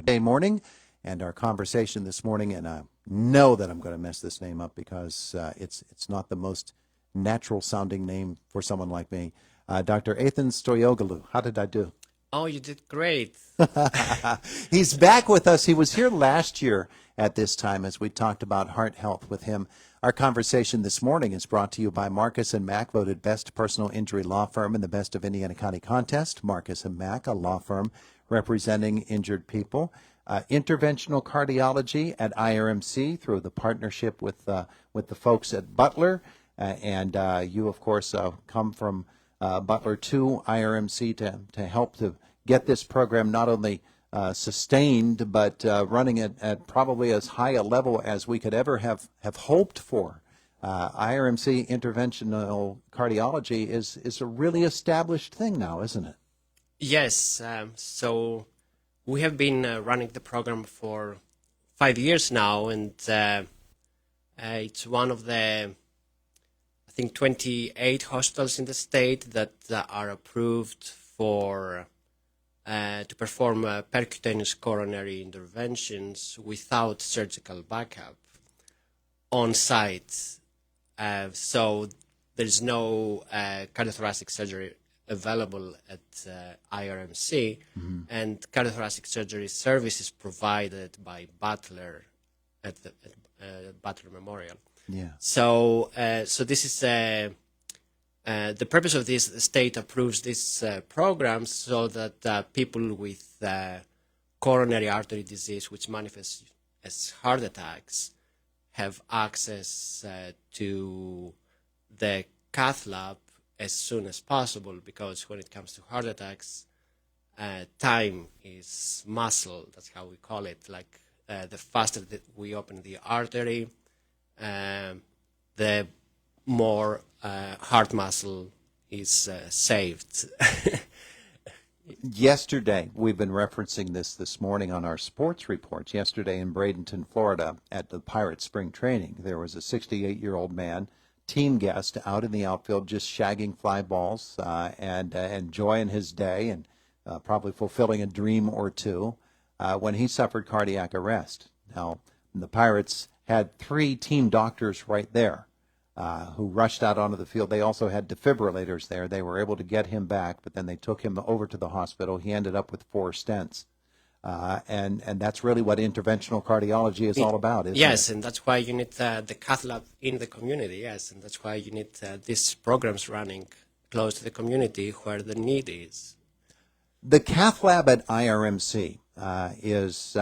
Good day morning, and our conversation this morning, and I know that I'm going to mess this name up because it's not the most natural sounding name for someone like me. Dr. Athan Stoyioglou, how did I do? Oh, you did great. He's back with us. He was here last year at this time as we talked about heart health with him. Our conversation this morning is brought to you by Marcus & Mack, voted best personal injury law firm in the Best of Indiana County contest. Marcus & Mack, a law firm representing injured people. Interventional cardiology at IRMC through the partnership with the folks at Butler. And you, of course, come from Butler to IRMC to help to get this program not only sustained, but running it at probably as high a level as we could ever have hoped for. IRMC Interventional Cardiology is a really established thing now, isn't it? Yes, so we have been running the program for 5 years now, and it's one of the, I think, 28 hospitals in the state that are approved for to perform percutaneous coronary interventions without surgical backup on site. So there's no cardiothoracic surgery available at IRMC, and cardiothoracic surgery service is provided by Butler at the Butler Memorial. Yeah. So this is the purpose of this. The state approves this program so that people with coronary artery disease, which manifests as heart attacks, have access to the cath lab as soon as possible, because when it comes to heart attacks, time is muscle. That's how we call it. Like the faster that we open the artery, the more heart muscle is saved. Yesterday, we've been referencing this morning on our sports reports. Yesterday in Bradenton, Florida, at the Pirate Spring Training, there was a 68-year-old man, team guest, out in the outfield just shagging fly balls and enjoying his day and probably fulfilling a dream or two when he suffered cardiac arrest. Now, the Pirates had 3 team doctors right there who rushed out onto the field. They also had defibrillators there. They were able to get him back, but then they took him over to the hospital. He ended up with 4 stents. And that's really what interventional cardiology is all about, isn't it? Yes, and that's why you need the cath lab in the community, yes, and that's why you need these programs running close to the community where the need is. The cath lab at IRMC is,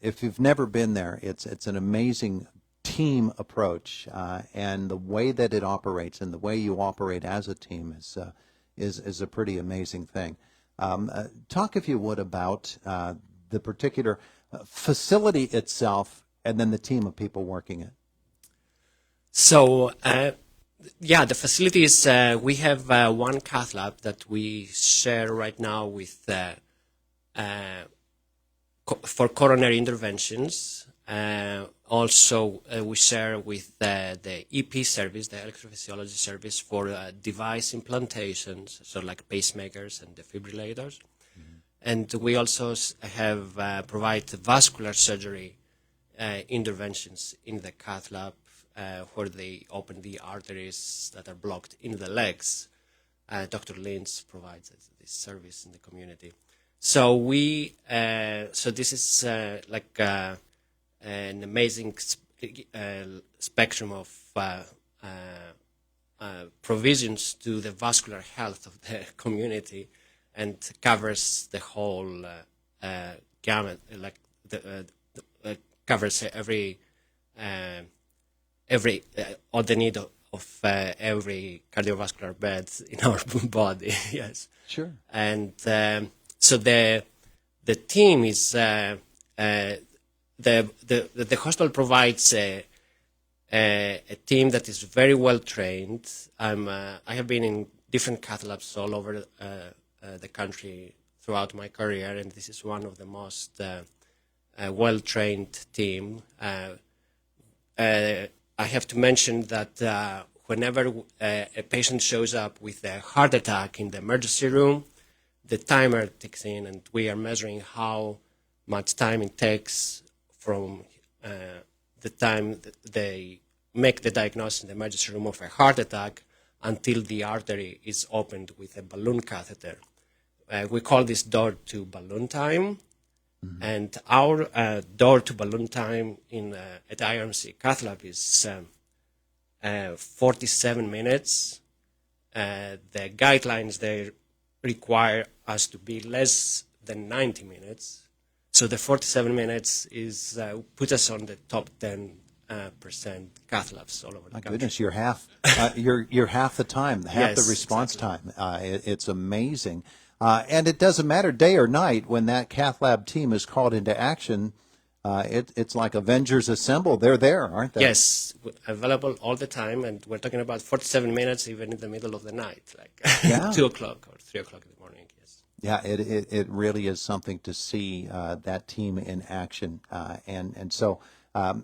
if you've never been there, it's an amazing team approach, and the way that it operates and the way you operate as a team is a pretty amazing thing. Talk, if you would, about the particular facility itself and then the team of people working it. So, the facilities, we have one cath lab that we share right now with for coronary interventions. Also, we share with the EP service, the electrophysiology service, for device implantations, so like pacemakers and defibrillators. Mm-hmm. And we also have provide vascular surgery interventions in the cath lab where they open the arteries that are blocked in the legs. Dr. Lynch provides this service in the community. So so this is like an amazing spectrum of provisions to the vascular health of the community, and covers the whole gamut, like covers every all the need of every cardiovascular bed in our body. Yes, sure. And so the team is the hospital provides a team that is very well trained. I have been in different cath labs all over the country throughout my career, and this is one of the most well trained team. I have to mention that whenever a patient shows up with a heart attack in the emergency room, the timer ticks in, and we are measuring how much time it takes from the time that they make the diagnosis in the emergency room of a heart attack until the artery is opened with a balloon catheter. We call this door-to-balloon time. Mm-hmm. And our door-to-balloon time at IRMC Cath Lab is 47 minutes. The guidelines, they require us to be less than 90 minutes. So the 47 minutes is put us on the top 10% cath labs all over the country. Goodness, you're half you're half the time, half Yes, the response exactly. time. It's amazing. And it doesn't matter day or night when that cath lab team is called into action. It's like Avengers Assemble. They're there, aren't they? Yes, available all the time, and we're talking about 47 minutes even in the middle of the night, like Yeah. 2 o'clock or 3 o'clock in the morning, yes. Yeah, it really is something to see that team in action. And so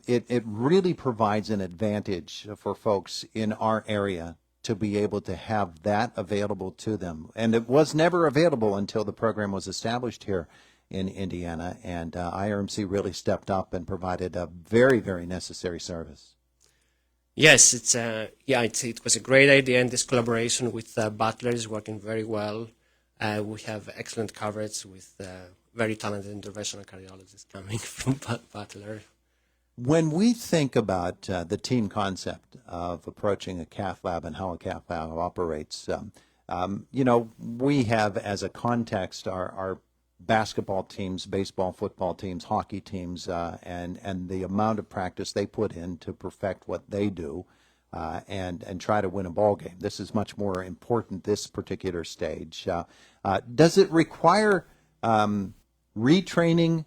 it really provides an advantage for folks in our area to be able to have that available to them. And it was never available until the program was established here in Indiana, and IRMC really stepped up and provided a very, very necessary service. Yes, it was a great idea, and this collaboration with Butler is working very well. We have excellent coverage with very talented interventional cardiologists coming from Butler. When we think about the team concept of approaching a cath lab and how a cath lab operates, we have as a context our basketball teams, baseball, football teams, hockey teams, and the amount of practice they put in to perfect what they do and try to win a ball game. This is much more important this particular stage. Does it require retraining,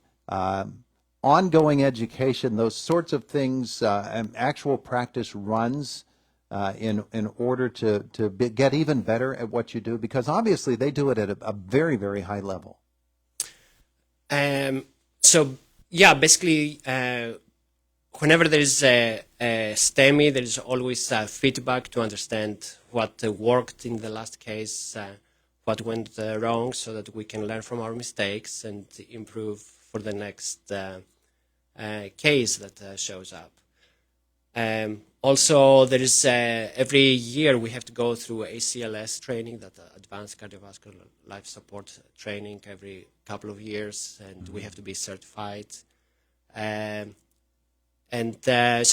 ongoing education, those sorts of things, and actual practice runs in order to get even better at what you do? Because obviously they do it at a very, very high level. Basically, whenever there is a STEMI, there is always feedback to understand what worked in the last case, what went wrong, so that we can learn from our mistakes and improve for the next case that shows up. Also, there is every year we have to go through ACLS training, that advanced cardiovascular life support training every couple of years, and we have to be certified. So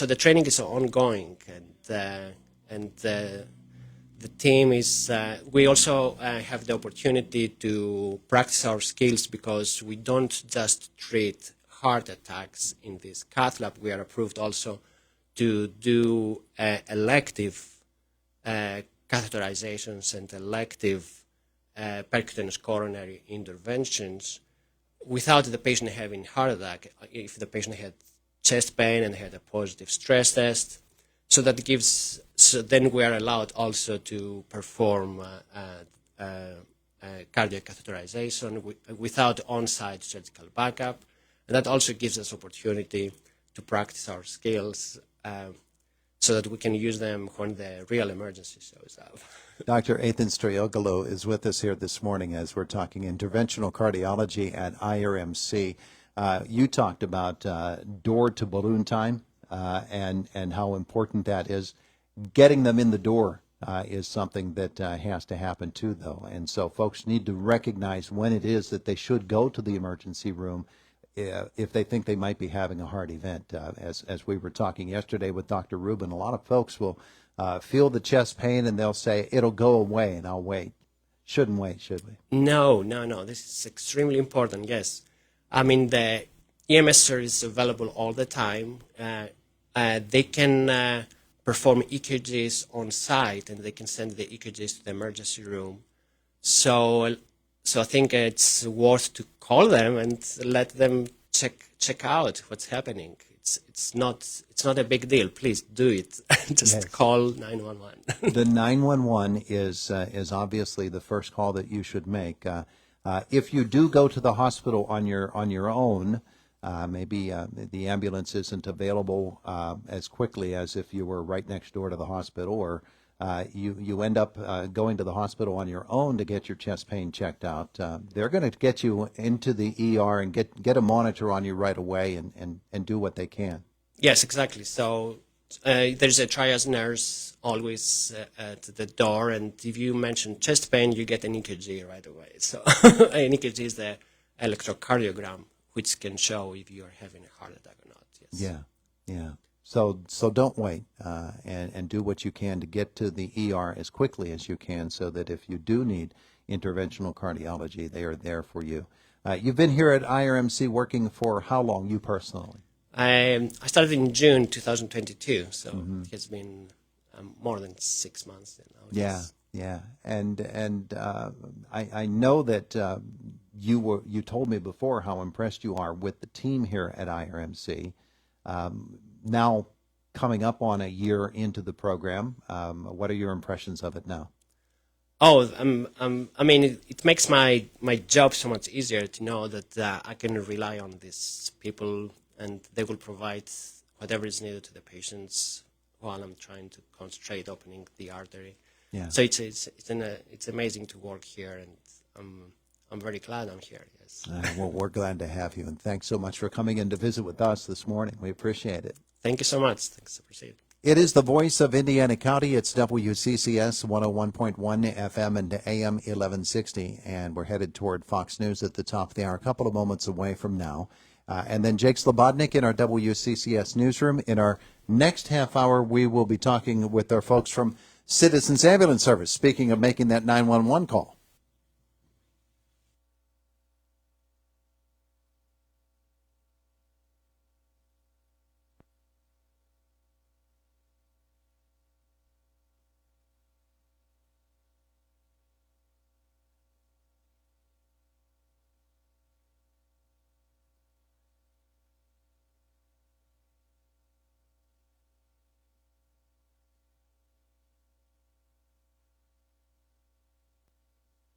the training is ongoing, and the team is. We also have the opportunity to practice our skills, because we don't just treat heart attacks in this cath lab. We are approved also to do elective catheterizations and elective percutaneous coronary interventions without the patient having heart attack, if the patient had chest pain and had a positive stress test. So then we are allowed also to perform cardiac catheterization without on-site surgical backup. And that also gives us opportunity to practice our skills so that we can use them when the real emergency shows up. Dr. Athan Stoyioglou is with us here this morning as we're talking interventional cardiology at IRMC. You talked about door-to-balloon time and how important that is. Getting them in the door is something that has to happen too, though. And so folks need to recognize when it is that they should go to the emergency room if they think they might be having a heart event. As we were talking yesterday with Dr. Rubin, a lot of folks will feel the chest pain and they'll say, it'll go away and I'll wait. Shouldn't wait, should we? No. This is extremely important, yes. I mean, the EMS service is available all the time. They can perform EKGs on site, and they can send the EKGs to the emergency room. So I think it's worth to call them and let them check out what's happening. It's not a big deal. Please do it. Just call 911. The 911 is obviously the first call that you should make. If you do go to the hospital on your own, maybe the ambulance isn't available as quickly as if you were right next door to the hospital, or you end up going to the hospital on your own to get your chest pain checked out, they're going to get you into the ER and get a monitor on you right away and do what they can. Yes, exactly. So there's a triage nurse always at the door, and if you mention chest pain, you get an EKG right away. So an EKG is the electrocardiogram, which can show if you are having a heart attack or not. Yes. Yeah, yeah. So don't wait, and do what you can to get to the ER as quickly as you can, so that if you do need interventional cardiology, they are there for you. You've been here at IRMC working for how long, you personally? I started in June 2022, so it has been more than 6 months now. Yeah, yeah. And I know that you told me before how impressed you are with the team here at IRMC. Now, coming up on a year into the program, what are your impressions of it now? Oh, I mean, it makes my job so much easier to know that I can rely on these people, and they will provide whatever is needed to the patients while I'm trying to concentrate opening the artery. Yeah. So it's amazing to work here, and I'm very glad I'm here. Yes. Well, we're glad to have you, and thanks so much for coming in to visit with us this morning. We appreciate it. Thank you so much. Thanks. Appreciate it. It is the voice of Indiana County. It's WCCS 101.1 FM and AM 1160, and we're headed toward Fox News at the top of the hour, a couple of moments away from now. And then Jake Slobodnik in our WCCS newsroom. In our next half hour, we will be talking with our folks from Citizens Ambulance Service, speaking of making that 911 call.